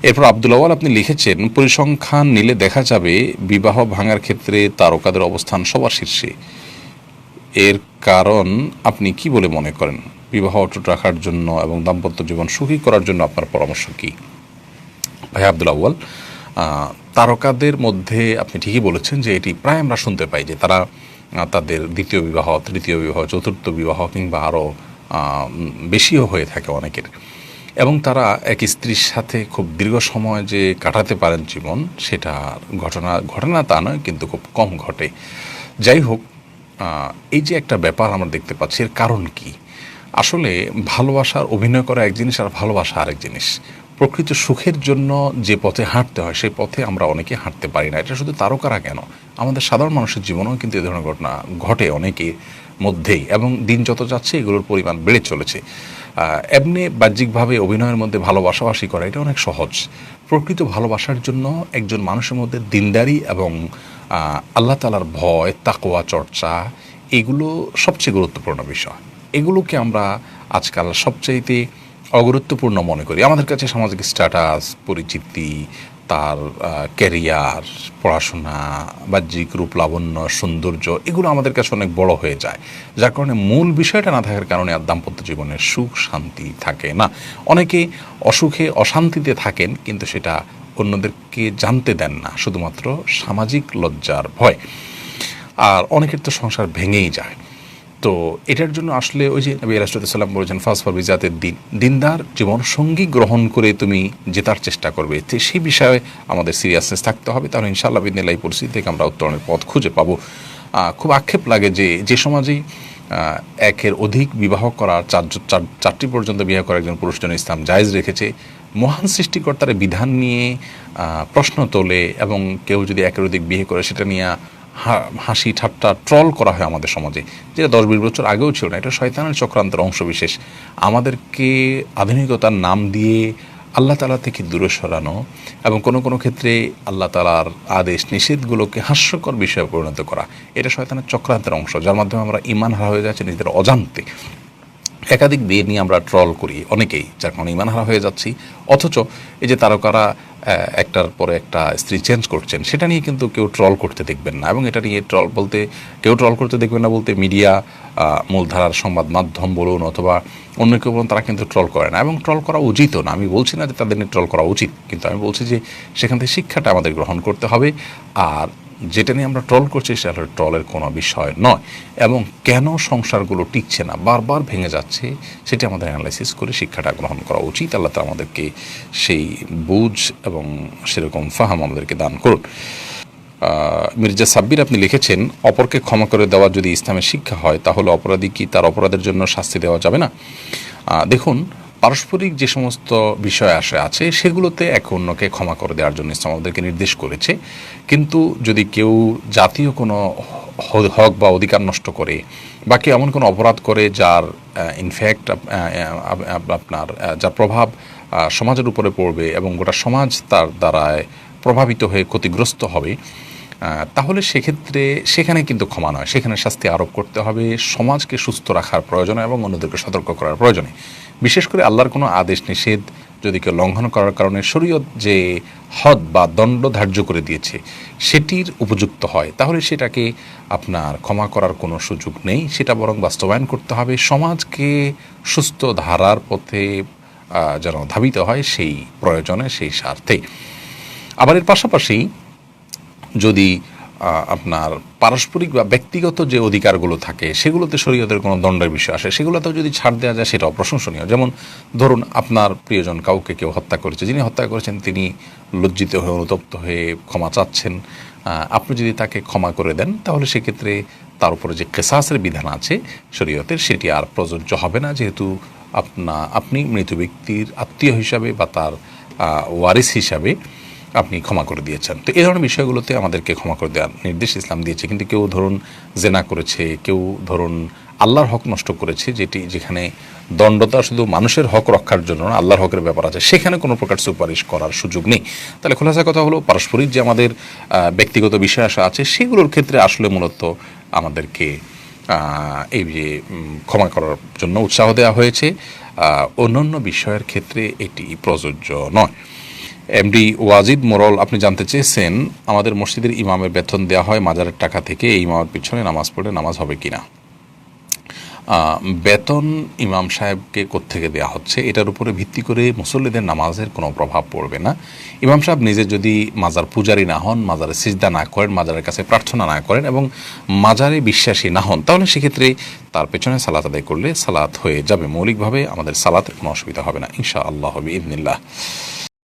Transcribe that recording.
এরপর আব্দুল আওয়াল আপনি লিখেছেন, পরিসংখ্যান নিলে দেখা যাবে বিবাহ ভাঙার ক্ষেত্রে তারকাদের অবস্থান সবার শীর্ষে। এর কারণ আপনি কি বলে মনে করেন? বিবাহ অটুট রাখার জন্য এবং দাম্পত্য জীবন সুখী করার জন্য আপনার পরামর্শ কী? ভাই আব্দুল আউয়াল, তারকাদের মধ্যে আপনি ঠিকই বলেছেন যে এটি প্রায় আমরা শুনতে পাই যে তারা তাদের দ্বিতীয় বিবাহ, তৃতীয় বিবাহ, চতুর্থ বিবাহ কিংবা আরও বেশিও হয়ে থাকে অনেকের, এবং তারা এক স্ত্রীর সাথে খুব দীর্ঘ সময় যে কাটাতে পারেন জীবন, সেটা ঘটনা তা নয়, কিন্তু খুব কম ঘটে। যাই হোক, এই যে একটা ব্যাপার আমরা দেখতে পাচ্ছি, এর কারণ কি? আসলে ভালোবাসার অভিনয় করা এক জিনিস আর ভালোবাসা আরেক জিনিস। প্রকৃত সুখের জন্য যে পথে হাঁটতে হয় সেই পথে আমরা অনেকে হাঁটতে পারি না। এটা শুধু তারকারা কেন, আমাদের সাধারণ মানুষের জীবনেও কিন্তু এ ধরনের ঘটনা ঘটে অনেকের মধ্যেই, এবং দিন যত যাচ্ছে এগুলোর পরিমাণ বেড়ে চলেছে। এমনি বাহ্যিকভাবে অভিনয়ের মধ্যে ভালোবাসাবাসি করা এটা অনেক সহজ। প্রকৃত ভালোবাসার জন্য একজন মানুষের মধ্যে দিনদারি এবং আল্লাহ তাআলার ভয়, তাকওয়া চর্চা, এগুলো সবচেয়ে গুরুত্বপূর্ণ বিষয়। এগুলোকে আমরা আজকাল সবচাইতে অগুরুত্বপূর্ণ মনে করি। আমাদের কাছে সামাজিক স্ট্যাটাস, পরিচিতি, তার ক্যারিয়ার, পড়াশোনা, বাহ্যিক রূপ লাবণ্য, সৌন্দর্য, এগুলো আমাদের কাছে অনেক বড় হয়ে যায়, যার কারণে মূল বিষয়টা না থাকার কারণে আর দাম্পত্য জীবনের সুখ শান্তি থাকে না। অনেকে অসুখে অশান্তিতে থাকেন, কিন্তু সেটা অন্যদেরকে জানতে দেন না, শুধুমাত্র সামাজিক লজ্জার ভয়। আর অনেকের তো সংসার ভেঙেই যায়। তো এটার জন্য আসলে ওই যে নবী আলাইহিস সালাম বলেছেন, ফাসফর বিজাতের দিন, দিনদার জীবন সঙ্গী গ্রহণ করে তুমি জেতার চেষ্টা করবে। তো সেই বিষয়ে আমাদের সিরিয়াসনেস থাকতে হবে, তাহলে ইনশাআল্লাহ বিদিনিল্লাহ এই পরিস্থিতি থেকে আমরা উত্তরণের পথ খুঁজে পাবো। খুব আক্ষেপ লাগে যে সমাজেই একের অধিক বিবাহ করার, চারটি পর্যন্ত বিবাহ করার একজন পুরুষ জন্য ইসলাম জায়েজ রেখেছে, মহান সৃষ্টিকর্তার বিধান নিয়ে প্রশ্ন তোলে, এবং কেউ যদি একের অধিক বিয়ে করে সেটা নিয়ে হাসি ঠাট্টা ট্রল করা হয় আমাদের সমাজে, যেটা 10-20 বছর আগেও ছিল না। এটা শয়তানের চক্রান্তের অংশবিশেষ। আমাদেরকে আধুনিকতার নাম দিয়ে আল্লাহ তাআলা থেকে দূরে সরানো, এবং কোনো কোনো ক্ষেত্রে আল্লাহ তাআলার আদেশ নিষেধগুলোকে হাস্যকর বিষয়ে পরিণত করা, এটা শয়তানের চক্রান্তের অংশ, যার মাধ্যমে আমরা ঈমান হারা হয়ে যাচ্ছি নিজেদের অজান্তে। একাধিক বিয়ে নিয়ে আমরা ট্রল করি অনেকেই, যার কারণে ঈমান হারা হয়ে যাচ্ছি। অথচ এই যে তারকারা একটার পরে একটা স্ত্রী চেঞ্জ করছেন, সেটা নিয়ে কিন্তু কেউ ট্রল করতে দেখবেন না, এবং এটা নিয়ে কেউ ট্রল করতে দেখবেন না বলতে মিডিয়া, মূলধারার সংবাদ মাধ্যম বলুন অথবা অন্য কেউ বলুন, তারা কিন্তু ট্রল করে না, এবং ট্রল করা উচিতও না। আমি বলছি না যে তাদের নিয়ে ট্রল করা উচিত, কিন্তু আমি বলছি যে সেখান থেকে শিক্ষাটা আমাদের গ্রহণ করতে হবে। আর যেটা নিয়ে আমরা ট্রল করছি সেটা ট্রলের কোনো বিষয় নয়, এবং কেন সংসারগুলো টিকছে না, বারবার ভেঙে যাচ্ছে, সেটা আমাদের অ্যানালাইসিস করে শিক্ষাটা গ্রহণ করা উচিত। আল্লাহ তাআলা আমাদেরকে সেই বুঝ এবং সেরকম ফাহাম আমাদেরকে দান করুন। মির্জা সাব্বির আপনি লিখেছেন, অপরকে ক্ষমা করে দেওয়া যদি ইসলামের শিক্ষা হয়, তাহলে অপরাধী কি তার অপরাধের জন্য শাস্তি দেওয়া যাবে না? দেখুন, পারস্পরিক যে সমস্ত বিষয় আছে সেগুলোতে একে অন্যকে ক্ষমা করে দেওয়ার জন্য ইসলাম আমাদেরকে নির্দেশ করেছে। কিন্তু যদি কেউ জাতীয় কোনো হক বা অধিকার নষ্ট করে, বা কেউ এমন কোনো অপরাধ করে যার ইনফ্যাক্ট আপনার যার প্রভাব সমাজের উপরে পড়বে এবং গোটা সমাজ তার দ্বারায় প্রভাবিত হয়ে ক্ষতিগ্রস্ত হবে, তাহলে সেখানে কিন্তু ক্ষমা নয়, সেখানে শাস্তি আরোপ করতে হবে। সমাজকে সুস্থ রাখার প্রয়োজনে এবং অন্যদেরকে সতর্ক করার প্রয়োজনে, বিশেষ করে আল্লাহর কোনো আদেশ নিষেধ যদি কেউ লঙ্ঘন করার কারণে শরীয়ত যে হদ বা দণ্ড ধার্য করে দিয়েছে সেটির উপযুক্ত হয়, তাহলে সেটাকে আপনার ক্ষমা করার কোনো সুযোগ নেই, সেটা বরং বাস্তবায়ন করতে হবে। সমাজকে সুস্থ ধারার পথে যেন ধাবিত হয়, সেই প্রয়োজনে, সেই স্বার্থে। আবার এর পাশাপাশি যদি আপনার পারস্পরিক বা ব্যক্তিগত যে অধিকারগুলো থাকে সেগুলোতে শরীয়তের কোনো দণ্ডের বিষয় আসে, সেগুলোতেও যদি ছাড় দেওয়া যায় সেটাও প্রশংসনীয়। যেমন ধরুন, আপনার প্রিয়জন কাউকে কেউ হত্যা করেছে, যিনি হত্যা করেছেন তিনি লজ্জিত হয়ে অনুতপ্ত হয়ে ক্ষমা চাচ্ছেন, আপনি যদি তাকে ক্ষমা করে দেন, তাহলে সেক্ষেত্রে তার উপরে যে কিসাসের বিধান আছে শরীয়তের, সেটি আর প্রযোজ্য হবে না, যেহেতু আপনি মৃত ব্যক্তির আত্মীয় হিসাবে বা তার ওয়ারিস হিসাবে আপনি ক্ষমা করে দিয়েছেন। তো এই ধরনের বিষয়গুলোতে আমাদেরকে ক্ষমা করে দেওয়ার নির্দেশ ইসলাম দিয়েছে। কিন্তু কেউ ধরুন জেনা করেছে, কেউ ধরুন আল্লাহর হক নষ্ট করেছে, যেখানে দণ্ডতা শুধু মানুষের হক রক্ষার জন্য না, আল্লাহর হকের ব্যাপার আছে, সেখানে কোনো প্রকার সুপারিশ করার সুযোগ নেই। তাহলে খোলাসা কথা হলো, পারস্পরিক যে আমাদের ব্যক্তিগত বিষয় আছে সেগুলোর ক্ষেত্রে আসলে মূলত আমাদেরকে এই যে ক্ষমা করার জন্য উৎসাহ দেওয়া হয়েছে, অন্যান্য বিষয়ের ক্ষেত্রে এটি প্রযোজ্য নয়। এমডি ওয়াজিদ মোরল আপনি জানতে চেয়েছেন, আমাদের মসজিদের ইমামের বেতন দেওয়া হয় মাজারের টাকা থেকে, এই ইমামের পিছনে নামাজ পড়লে নামাজ হবে কিনা? বেতন ইমাম সাহেবকে কোত্থেকে দেওয়া হচ্ছে এটার উপরে ভিত্তি করে মুসল্লিদের নামাজের কোনো প্রভাব পড়বে না। ইমাম সাহেব নিজে যদি মাজার পূজারী না হন, মাজারে সিজদা না করেন, মাজারের কাছে প্রার্থনা না করেন এবং মাজারে বিশ্বাসী না হন, তাহলে সেক্ষেত্রে তার পেছনে সালাত আদায় করলে সালাত হয়ে যাবে। মৌলিকভাবে আমাদের সালাতের কোনো অসুবিধা হবে না ইনশাআল্লাহ বিইذনিল্লাহ।